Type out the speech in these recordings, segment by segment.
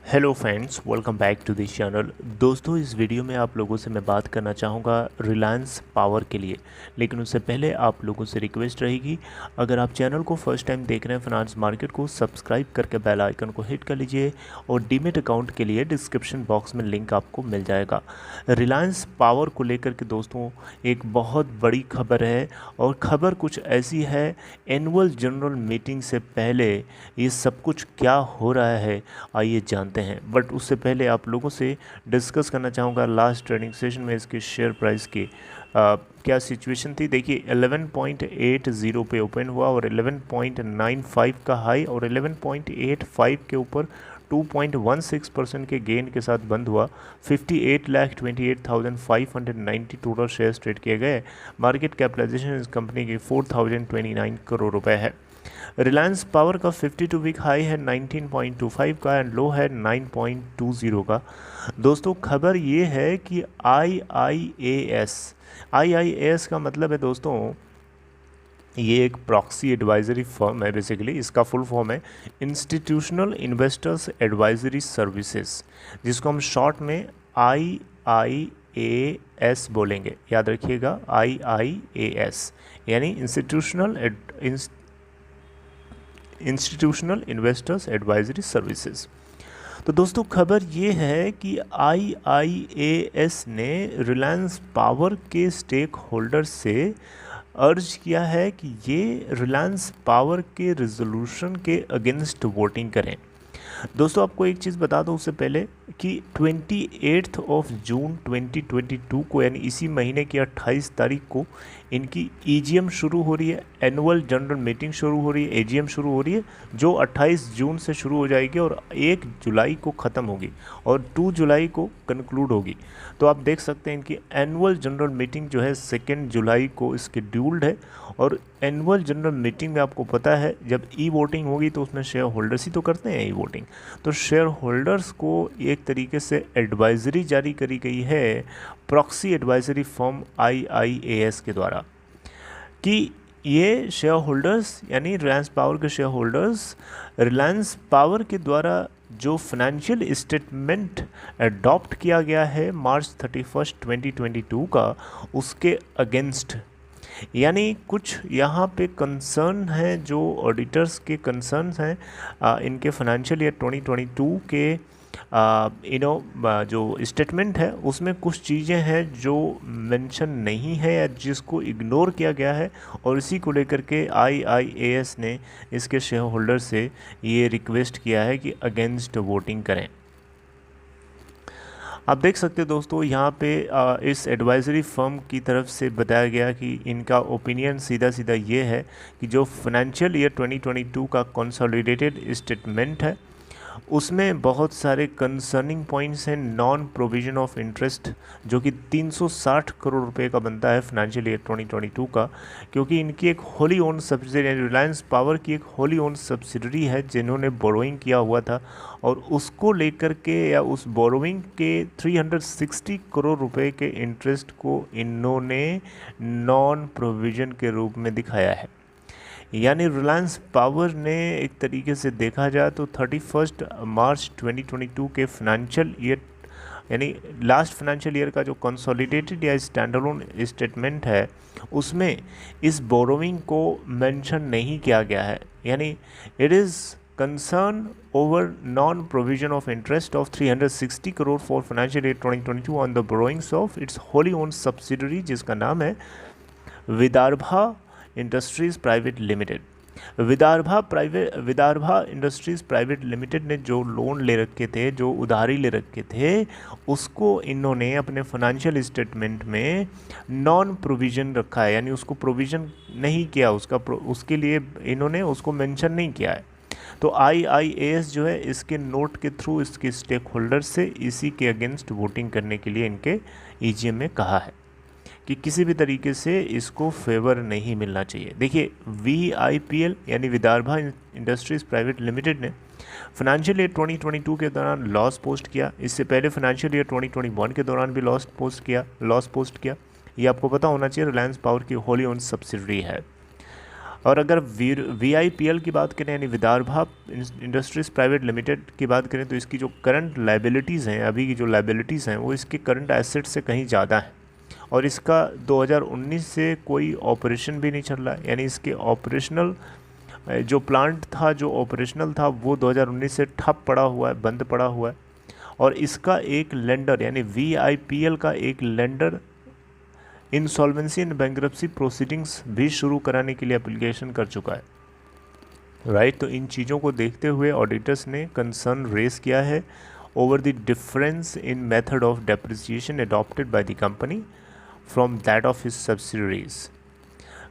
Hello friends, welcome back to this channel. दोस्तों, इस video में आप लोगों से मैं बात करना चाहूँगा रिलायंस पावर के लिए। लेकिन उससे पहले आप लोगों से रिक्वेस्ट रहेगी, अगर आप चैनल को फर्स्ट टाइम देख रहे हैं फाइनेंस मार्केट को, सब्सक्राइब करके बेल आइकन को हिट कर लीजिए और डीमेट अकाउंट के लिए डिस्क्रिप्शन बॉक्स में लिंक आपको मिल जाएगा। रिलायंस पावर को लेकर के दोस्तों एक बहुत बड़ी खबर है, और खबर कुछ ऐसी है, एनुअल जनरल मीटिंग से पहले ये सब कुछ क्या हो रहा है आइए जानते हैं। बट उससे पहले आप लोगों से डिस्कस करना चाहूँगा लास्ट ट्रेडिंग सेशन में इसके शेयर प्राइस की क्या सिचुएशन थी। देखिए 11.80 पे ओपन हुआ और 11.95 का हाई और 11.85 के ऊपर 2.16% के गेन के साथ बंद हुआ। 58,28,590 टोटल शेयर्स ट्रेड किए गए। मार्केट कैपिटलाइजेशन इस कंपनी की 4,029 करोड़ रुपए है। रिलायंस पावर का 52 वीक हाई है 19.25 का एंड लो है 9.20 का। दोस्तों, खबर ये है कि आईआईएएस का मतलब है दोस्तों, ये एक प्रॉक्सी एडवाइजरी फर्म है। बेसिकली इसका फुल फॉर्म है इंस्टीट्यूशनल इन्वेस्टर्स एडवाइजरी सर्विसेज, जिसको हम शॉर्ट में आईआईएएस बोलेंगे। याद रखिएगा, आईआईएएस यानी इंस्टीट्यूशनल इन्वेस्टर्स एडवाइजरी सर्विसेज। तो दोस्तों, खबर ये है कि आईआईएएस ने रिलायंस पावर के स्टेक होल्डर्स से अर्ज किया है कि ये रिलायंस पावर के रिजोल्यूशन के अगेंस्ट वोटिंग करें। दोस्तों, आपको एक चीज़ बता दूं उससे पहले कि 28 जून 2022 को, यानी इसी महीने की 28 तारीख को इनकी ईजीएम शुरू हो रही है, एनुअल जनरल मीटिंग शुरू हो रही है, एजीएम शुरू हो रही है, जो 28 जून से शुरू हो जाएगी और 1 जुलाई को ख़त्म होगी और 2 जुलाई को कंक्लूड होगी। तो आप देख सकते हैं इनकी एनुअल जनरल मीटिंग जो है 2 जुलाई को स्केड्यूल्ड है। और एनुअल जनरल मीटिंग में आपको पता है, जब ई वोटिंग होगी तो उसमें शेयर होल्डर्स ही तो करते हैं ई वोटिंग। तो शेयर होल्डर्स को एक तरीके से एडवाइजरी जारी करी गई है प्रॉक्सी एडवाइजरी फर्म आईआईएएस के द्वारा, कि ये शेयर होल्डर्स यानी रिलायंस पावर के शेयर होल्डर्स रिलायंस पावर के द्वारा जो फाइनेंशियल स्टेटमेंट अडॉप्ट किया गया है मार्च 31, 2022 का, उसके अगेंस्ट, यानी कुछ यहाँ पे कंसर्न है, जो ऑडिटर्स के कंसर्न्स हैं इनके फाइनेंशियल ईयर 2022 के जो स्टेटमेंट है उसमें कुछ चीज़ें हैं जो मेंशन नहीं है या जिसको इग्नोर किया गया है, और इसी को लेकर के आईआईएएस ने इसके शेयर होल्डर से ये रिक्वेस्ट किया है कि अगेंस्ट वोटिंग करें। आप देख सकते हैं दोस्तों, यहाँ पे इस एडवाइजरी फर्म की तरफ से बताया गया कि इनका ओपिनियन सीधा सीधा ये है कि जो फाइनेंशियल ईयर 2022 का कंसोलिडेटेड स्टेटमेंट है उसमें बहुत सारे कंसर्निंग पॉइंट्स हैं। नॉन प्रोविजन ऑफ इंटरेस्ट जो कि 360 करोड़ रुपए का बनता है फाइनेंशियल ईयर 2022 का, क्योंकि इनकी एक Holi own subsidiary, Reliance power की एक होली ओन सब्सिडरी है जिन्होंने बोरोइंग किया हुआ था, और उसको लेकर के या उस बोरोइंग के 360 करोड़ रुपए के इंटरेस्ट को इन्होंने नॉन प्रोविजन के रूप में दिखाया है। यानी रिलायंस पावर ने एक तरीके से देखा जाए तो 31 मार्च 2022 के फाइनेंशियल ईयर यानी लास्ट फाइनेंशियल ईयर का जो कंसोलिडेटेड या स्टैंडअलोन स्टेटमेंट है उसमें इस बोरोइंग को मेंशन नहीं किया गया है। यानी it is concern over non provision of interest of 360 crore for financial year 2022 on the borrowings of its Holi own subsidiary, जिसका नाम है Vidarbha industries private limited. Vidarbha industries private limited ने जो लोन ले रखे थे, जो उधारी ले रखे थे, उसको इन्होंने अपने फाइनेंशियल स्टेटमेंट में नॉन प्रोविज़न रखा है, यानी उसको प्रोविज़न नहीं किया, उसके लिए इन्होंने उसको मेंशन नहीं किया है। तो आईआईएएस जो है इसके नोट के थ्रू इसके स्टेक होल्डर से इसी के अगेंस्ट वोटिंग करने के लिए इनके ईजीएम में कहा है कि किसी भी तरीके से इसको फेवर नहीं मिलना चाहिए। देखिए, वीआईपीएल यानी विदर्भा इंडस्ट्रीज़ प्राइवेट लिमिटेड ने फाइनेंशियल ईयर 2022 के दौरान लॉस पोस्ट किया। इससे पहले फाइनेंशियल ईयर 2021 के दौरान भी लॉस पोस्ट किया। ये आपको पता होना चाहिए, रिलायंस पावर की होली ओन सब्सिडरी है। और अगर VIPL की बात करें यानी विदर्भा इंडस्ट्रीज़ प्राइवेट लिमिटेड की बात करें तो इसकी जो करंट लाइबिलिटीज़ हैं, अभी की जो लाइबिलिटीज़ हैं वो इसके करंट एसेट से कहीं ज़्यादा है, और इसका 2019 से कोई ऑपरेशन भी नहीं चल रहा है। यानी इसके ऑपरेशनल जो प्लांट था, जो ऑपरेशनल था, वो 2019 से ठप पड़ा हुआ है, बंद पड़ा हुआ है। और इसका एक लेंडर यानी VIPL का एक lender insolvency and bankruptcy proceedings भी शुरू कराने के लिए एप्लीकेशन कर चुका है, राइट। तो इन चीज़ों को देखते हुए ऑडिटर्स ने कंसर्न रेस किया है over the difference in method of depreciation adopted by the company from that of his subsidiaries,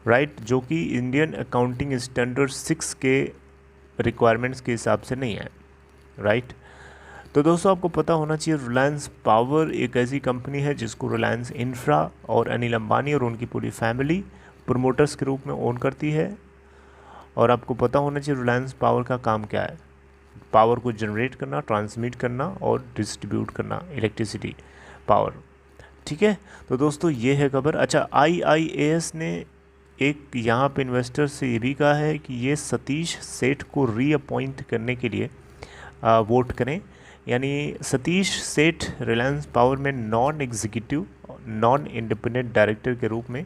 right, जो कि इंडियन अकाउंटिंग स्टैंडर्ड 6 के रिक्वायरमेंट्स के हिसाब से नहीं है, राइट। तो दोस्तों आपको पता होना चाहिए रिलायंस पावर एक ऐसी कंपनी है जिसको रिलायंस इंफ्रा और अनिल अंबानी और उनकी पूरी फैमिली प्रमोटर्स के रूप में ओन करती है। और आपको पता होना चाहिए रिलायंस पावर का काम क्या है, पावर को जनरेट करना, ट्रांसमिट करना और डिस्ट्रीब्यूट करना, इलेक्ट्रिसिटी पावर, ठीक है। तो दोस्तों ये है खबर। अच्छा, IIAS ने एक यहाँ पे इन्वेस्टर से ये भी कहा है कि ये सतीश सेठ को रीअपॉइंट करने के लिए वोट करें। यानी सतीश सेठ रिलायंस पावर में non executive, non independent director के रूप में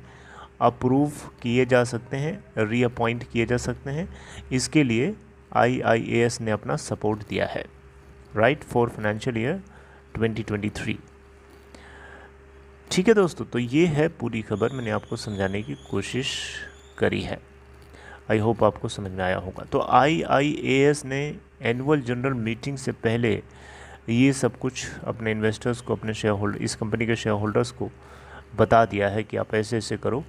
अप्रूव किए जा सकते हैं, रीअपॉइंट किए जा सकते हैं। इसके लिए IIAS ने अपना सपोर्ट दिया है, राइट, फॉर फाइनेंशियल ईयर 2023। ठीक है दोस्तों, तो ये है पूरी खबर, मैंने आपको समझाने की कोशिश करी है। आई होप आपको समझ में आया होगा। तो IIAS ने एनुअल जनरल मीटिंग से पहले ये सब कुछ अपने इन्वेस्टर्स को, अपने शेयर होल्डर, इस कंपनी के शेयर होल्डर्स को बता दिया है कि आप ऐसे ऐसे करो,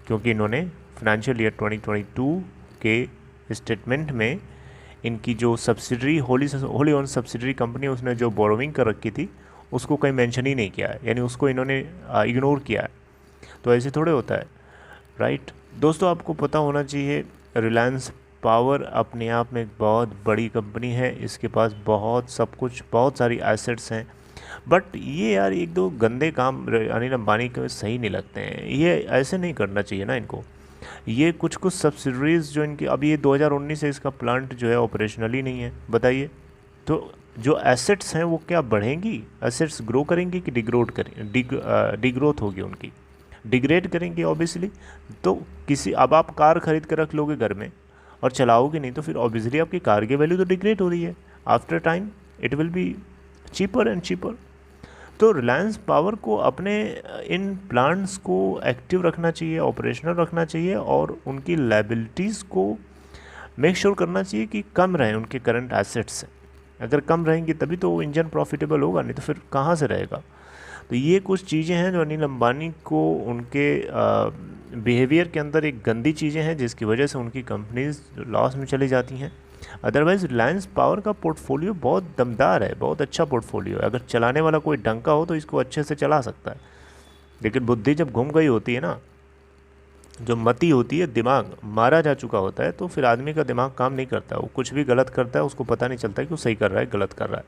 क्योंकि इन्होंने फाइनेंशियल ईयर 2022 के स्टेटमेंट में इनकी जो subsidiary Holi own subsidiary company उसने जो बोरोविंग कर रखी थी उसको कहीं मेंशन ही नहीं किया है, यानी उसको इन्होंने इग्नोर किया है। तो ऐसे थोड़े होता है, राइट। दोस्तों आपको पता होना चाहिए रिलायंस पावर अपने आप में एक बहुत बड़ी कंपनी है, इसके पास बहुत सब कुछ, बहुत सारी एसेट्स हैं। बट ये यार एक दो गंदे काम अनिल अंबानी के सही नहीं लगते हैं, ये ऐसे नहीं करना चाहिए ना इनको। ये कुछ कुछ सब्सिडरीज जो इनकी, अब ये 2019 से इसका प्लांट जो है ऑपरेशनल ही नहीं है, बताइए। तो जो एसेट्स हैं वो क्या बढ़ेंगी, एसेट्स ग्रो करेंगी कि डिग्रोड करें, डिग्रोथ होगी उनकी, डिग्रेड करेंगे ऑब्वियसली। तो किसी, अब आप कार खरीद कर रख लोगे घर में और चलाओगे नहीं, तो फिर ऑब्वियसली आपकी कार की वैल्यू तो डिग्रेड हो रही है, after time it will be cheaper and cheaper. तो रिलायंस पावर को अपने इन प्लांट्स को एक्टिव रखना चाहिए, ऑपरेशनल रखना चाहिए, और उनकी लायबिलिटीज़ को मेक श्योर करना चाहिए कि कम रहें उनके करंट एसेट्स से। अगर कम रहेंगे तभी तो वो इंजन प्रॉफिटेबल होगा, नहीं तो फिर कहाँ से रहेगा। तो ये कुछ चीज़ें हैं जो अनिल अंबानी को उनके बिहेवियर के अंदर एक गंदी चीज़ें हैं, जिसकी वजह से उनकी कंपनीज लॉस में चली जाती हैं। अदरवाइज़ रिलायंस पावर का पोर्टफोलियो बहुत दमदार है, बहुत अच्छा पोर्टफोलियो है। अगर चलाने वाला कोई ढंग का हो तो इसको अच्छे से चला सकता है, लेकिन बुद्धि जब घूम गई होती है ना, जो मति होती है, दिमाग मारा जा चुका होता है, तो फिर आदमी का दिमाग काम नहीं करता, वो कुछ भी गलत करता है, उसको पता नहीं चलता कि वो सही कर रहा है गलत कर रहा है,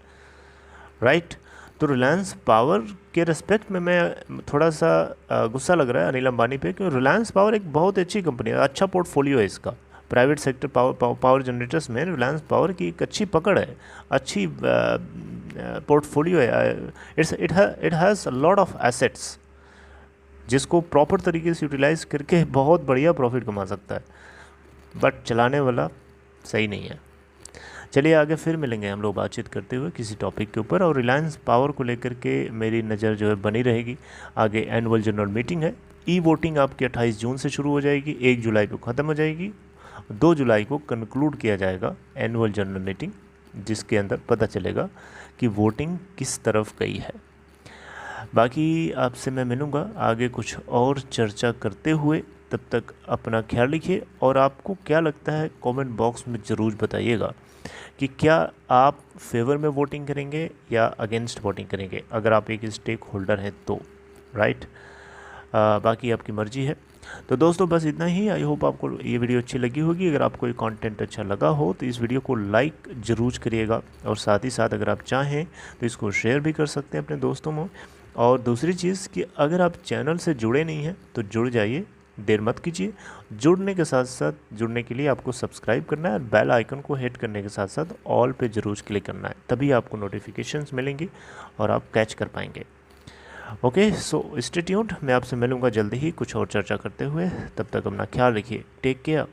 राइट। तो रिलायंस पावर के रिस्पेक्ट में मैं थोड़ा सा गुस्सा लग रहा है अनिल अंबानी पे, क्योंकि रिलायंस पावर एक बहुत अच्छी कंपनी है, अच्छा पोर्टफोलियो है इसका। प्राइवेट सेक्टर पावर जनरेटर्स में रिलायंस पावर की एक अच्छी पकड़ है, अच्छी पोर्टफोलियो है। It has a lot of assets जिसको प्रॉपर तरीके से यूटिलाइज करके बहुत बढ़िया प्रॉफिट कमा सकता है, बट चलाने वाला सही नहीं है। चलिए आगे फिर मिलेंगे हम लोग बातचीत करते हुए किसी टॉपिक के ऊपर, और रिलायंस पावर को लेकर के मेरी नज़र जो है बनी रहेगी। आगे एनुअल जनरल मीटिंग है, ई वोटिंग आपकी 28 जून से शुरू हो जाएगी, 1 जुलाई को ख़त्म हो जाएगी, 2 जुलाई को कंक्लूड किया जाएगा एनुअल जनरल मीटिंग, जिसके अंदर पता चलेगा कि वोटिंग किस तरफ गई है। बाकी आपसे मैं मिलूँगा आगे कुछ और चर्चा करते हुए, तब तक अपना ख्याल रखिए। और आपको क्या लगता है कमेंट बॉक्स में ज़रूर बताइएगा कि क्या आप फेवर में वोटिंग करेंगे या अगेंस्ट वोटिंग करेंगे, अगर आप एक स्टेक होल्डर हैं तो, राइट। बाकी आपकी मर्जी है। तो दोस्तों बस इतना ही। आई होप आपको ये वीडियो अच्छी लगी होगी। अगर आपको ये कंटेंट अच्छा लगा हो तो इस वीडियो को लाइक ज़रूर करिएगा, और साथ ही साथ अगर आप चाहें तो इसको शेयर भी कर सकते हैं अपने दोस्तों में। और दूसरी चीज़ कि अगर आप चैनल से जुड़े नहीं हैं तो जुड़ जाइए, देर मत कीजिए। जुड़ने के लिए आपको सब्सक्राइब करना है और बेल आइकन को हिट करने के साथ साथ ऑल पे ज़रूर क्लिक करना है, तभी आपको नोटिफिकेशंस मिलेंगी और आप कैच कर पाएंगे। Okay, so stay tuned. मैं आपसे मिलूंगा जल्दी ही कुछ और चर्चा करते हुए। तब तक अपना ख्याल रखिए। Take care.